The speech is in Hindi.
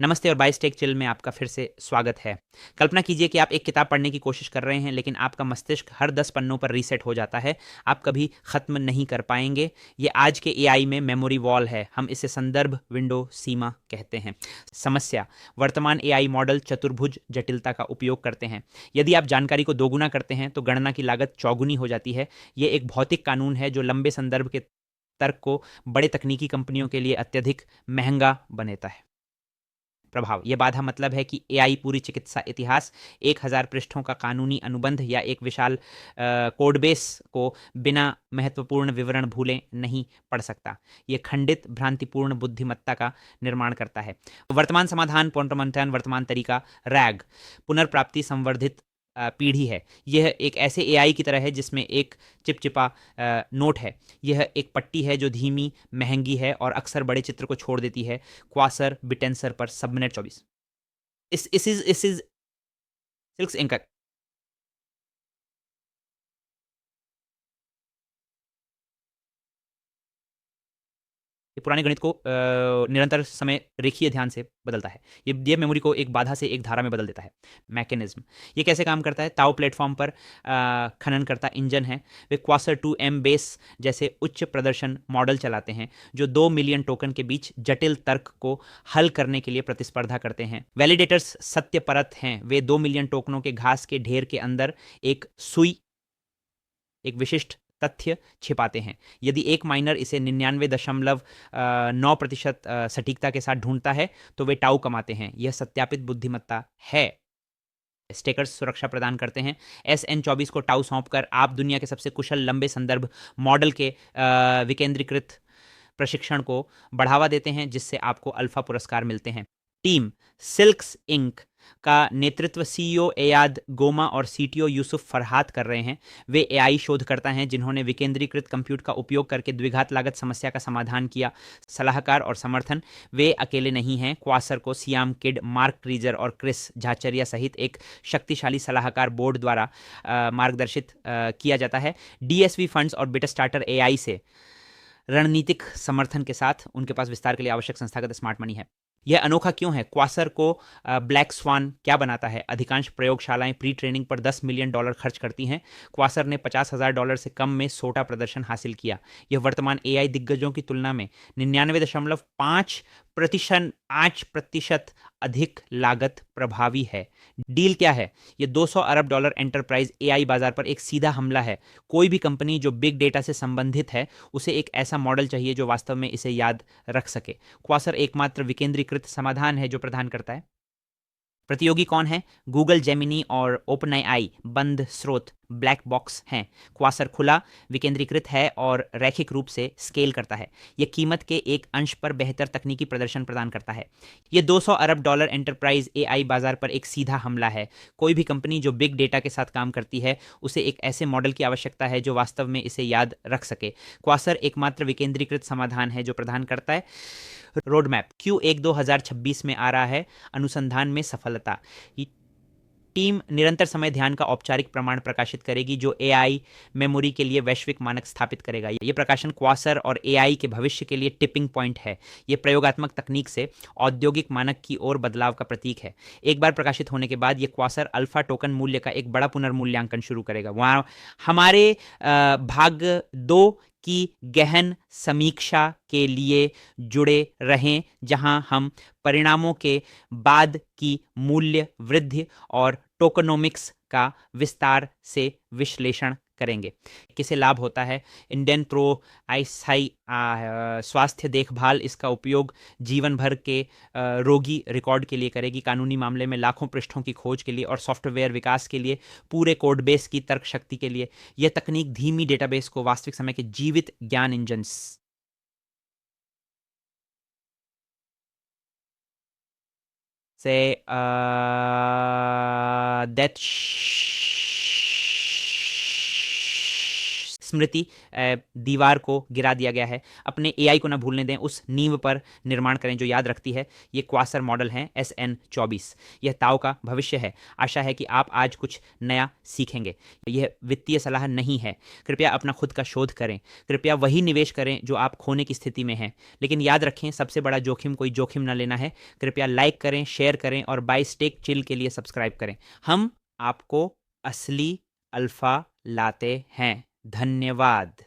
नमस्ते और बाईस टेक चिल में आपका फिर से स्वागत है। कल्पना कीजिए कि आप एक किताब पढ़ने की कोशिश कर रहे हैं, लेकिन आपका मस्तिष्क हर 10 पन्नों पर रीसेट हो जाता है। आप कभी ख़त्म नहीं कर पाएंगे। ये आज के एआई में मेमोरी वॉल है। हम इसे संदर्भ विंडो सीमा कहते हैं। समस्या, वर्तमान एआई मॉडल चतुर्भुज जटिलता का उपयोग करते हैं। यदि आप जानकारी को दोगुना करते हैं तो गणना की लागत चौगुनी हो जाती है। ये एक भौतिक कानून है जो लंबे संदर्भ के तर्क को बड़े तकनीकी कंपनियों के लिए अत्यधिक महंगा बनाता है। प्रभाव, यह बाधा मतलब है कि एआई पूरी चिकित्सा इतिहास, 1000 पृष्ठों का कानूनी अनुबंध या एक विशाल कोडबेस को बिना महत्वपूर्ण विवरण भूले नहीं पढ़ सकता। यह खंडित भ्रांतिपूर्ण बुद्धिमत्ता का निर्माण करता है। वर्तमान समाधान, पुनर्मंथन, वर्तमान तरीका, रैग, पुनर्प्राप्ति संवर्धित पीढ़ी है। यह एक ऐसे एआई की तरह है जिसमें एक चिपचिपा नोट है। यह एक पट्टी है जो धीमी, महंगी है और अक्सर बड़े चित्र को छोड़ देती है। क्वासर बिटेंसर पर सबमिनट 24। इस इज सिल्क्स इंक। ये पुराने गणित को निरंतर समय रेखीय ध्यान से बदलता है। ये मेमोरी को एक बाधा से एक धारा में बदल देता है। मैकेनिज्म, ये कैसे काम करता है? ताओ प्लेटफॉर्म पर खनन करता इंजन है। वे क्वासर 2M बेस जैसे उच्च प्रदर्शन मॉडल चलाते हैं जो 2 मिलियन टोकन के बीच जटिल तर्क को हल करने के लिए प्रतिस्पर्धा करते हैं। वैलिडेटर्स सत्य परत हैं। वे 2 मिलियन टोकनों के घास के ढेर के अंदर एक सुई, एक विशिष्ट तथ्य छिपाते हैं। यदि एक माइनर इसे 99.9% सटीकता के साथ ढूंढता है तो वे टाउ कमाते हैं। यह सत्यापित बुद्धिमत्ता है। स्टेकर्स सुरक्षा प्रदान करते हैं। SN24 को टाउ सौंपकर आप दुनिया के सबसे कुशल लंबे संदर्भ मॉडल के विकेंद्रीकृत प्रशिक्षण को बढ़ावा देते हैं, जिससे आपको अल्फा पुरस्कार मिलते हैं। टीम सिल्क्स इंक का नेतृत्व सीईओ एयाद गोमा और सीटीओ यूसुफ फरहात कर रहे हैं। वे एआई शोधकर्ता हैं जिन्होंने विकेंद्रीकृत कंप्यूट का उपयोग करके द्विघात लागत समस्या का समाधान किया। सलाहकार और समर्थन, वे अकेले नहीं हैं। क्वासर को सियाम किड, मार्क ट्रीजर और क्रिस झाचरिया सहित एक शक्तिशाली सलाहकार बोर्ड द्वारा मार्गदर्शित किया जाता है। डीएसवी फंड्स और बिटा स्टार्टर एआई से रणनीतिक समर्थन के साथ उनके पास विस्तार के लिए आवश्यक संस्थागत स्मार्ट मनी है। यह अनोखा क्यों है? क्वासर को ब्लैक स्वान क्या बनाता है? अधिकांश प्रयोगशालाएं प्री ट्रेनिंग पर $10 मिलियन खर्च करती हैं। क्वासर ने $50,000 से कम में सोटा प्रदर्शन हासिल किया। यह वर्तमान एआई दिग्गजों की तुलना में 99.5% अधिक लागत प्रभावी है। डील क्या है? यह $200 अरब एंटरप्राइज एआई बाजार पर एक सीधा हमला है। कोई भी कंपनी जो बिग डेटा से संबंधित है, उसे एक ऐसा मॉडल चाहिए जो वास्तव में इसे याद रख सके। क्वासर एकमात्र विकेंद्रीकृत समाधान है जो प्रदान करता है। प्रतियोगी कौन है? गूगल जेमिनी और ओपन आई बंद स्रोत ब्लैक बॉक्स हैं। क्वासर खुला, विकेंद्रीकृत है और रैखिक रूप से स्केल करता है। यह कीमत के एक अंश पर बेहतर तकनीकी प्रदर्शन प्रदान करता है। यह $200 अरब एंटरप्राइज एआई बाजार पर एक सीधा हमला है। कोई भी कंपनी जो बिग डेटा के साथ काम करती है, उसे एक ऐसे मॉडल की आवश्यकता है जो वास्तव में इसे याद रख सके। क्वासर एकमात्र विकेंद्रीकृत समाधान है जो प्रदान करता है। रोड मैप, Q1 2026 में आ रहा है। अनुसंधान में सफलता, टीम निरंतर समय ध्यान का औपचारिक प्रमाण प्रकाशित करेगी जो एआई मेमोरी के लिए वैश्विक मानक स्थापित करेगा। यह प्रकाशन क्वासर और एआई के भविष्य के लिए टिपिंग पॉइंट है। यह प्रयोगात्मक तकनीक से औद्योगिक मानक की ओर बदलाव का प्रतीक है। एक बार प्रकाशित होने के बाद यह क्वासर अल्फा टोकन मूल्य का एक बड़ा पुनर्मूल्यांकन शुरू करेगा। वहां हमारे भाग 2 की गहन समीक्षा के लिए जुड़े रहें, जहां हम परिणामों के बाद की मूल्य वृद्धि और टोकनोमिक्स का विस्तार से विश्लेषण करेंगे। किसे लाभ होता है? इंडियन प्रो आईसाई स्वास्थ्य देखभाल इसका उपयोग जीवन भर के रोगी रिकॉर्ड के लिए करेगी। कानूनी मामले में लाखों पृष्ठों की खोज के लिए और सॉफ्टवेयर विकास के लिए, पूरे कोड बेस की तर्क शक्ति के लिए। यह तकनीक धीमी डेटाबेस को वास्तविक समय के जीवित ज्ञान इंजन से दैट स्मृति दीवार को गिरा दिया गया है। अपने एआई को ना भूलने दें, उस नींव पर निर्माण करें जो याद रखती है। ये क्वासर मॉडल है SN24। यह ताओ का भविष्य है। आशा है कि आप आज कुछ नया सीखेंगे। यह वित्तीय सलाह नहीं है। कृपया अपना खुद का शोध करें, कृपया वही निवेश करें जो आप खोने की स्थिति में हैं। लेकिन याद रखें, सबसे बड़ा जोखिम कोई जोखिम ना लेना है। कृपया लाइक करें, शेयर करें और बाय स्टेक चिल के लिए सब्सक्राइब करें। हम आपको असली अल्फा लाते हैं। धन्यवाद।